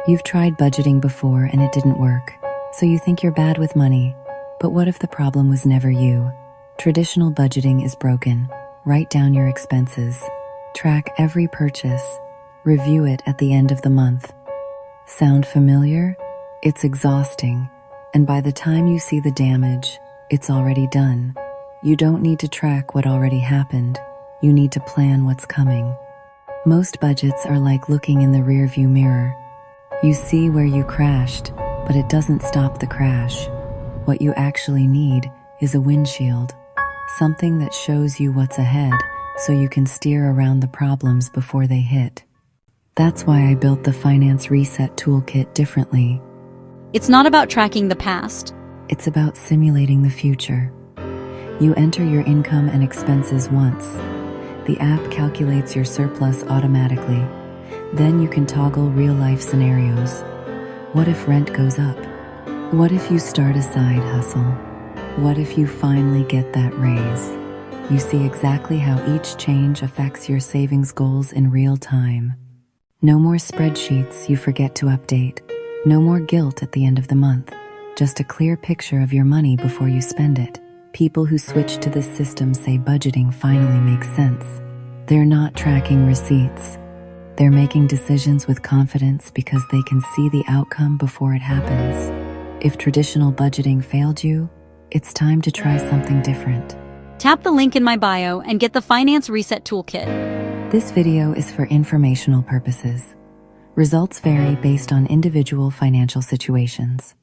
You've tried budgeting before and it didn't work, so you think you're bad with money. But what if the problem was never you? Traditional budgeting is broken. Write down your expenses. Track every purchase. Review it at the end of the month. Sound familiar? It's exhausting, and by the time you see the damage, it's already done. You don't need to track what already happened. You need to plan what's coming. Most budgets are like looking in the rearview mirror. You see where you crashed, but it doesn't stop the crash. What you actually need is a windshield, something that shows you what's ahead so you can steer around the problems before they hit. That's why I built the Finance Reset Toolkit differently. It's not about tracking the past. It's about simulating the future. You enter your income and expenses once. The app calculates your surplus automatically. Then you can toggle real-life scenarios. What if rent goes up? What if you start a side hustle? What if you finally get that raise? You see exactly how each change affects your savings goals in real time. No more spreadsheets you forget to update. No more guilt at the end of the month. Just a clear picture of your money before you spend it. People who switch to this system say budgeting finally makes sense. They're not tracking receipts. They're making decisions with confidence because they can see the outcome before it happens. If traditional budgeting failed you, it's time to try something different. Tap the link in my bio and get the Finance Reset Toolkit. This video is for informational purposes. Results vary based on individual financial situations.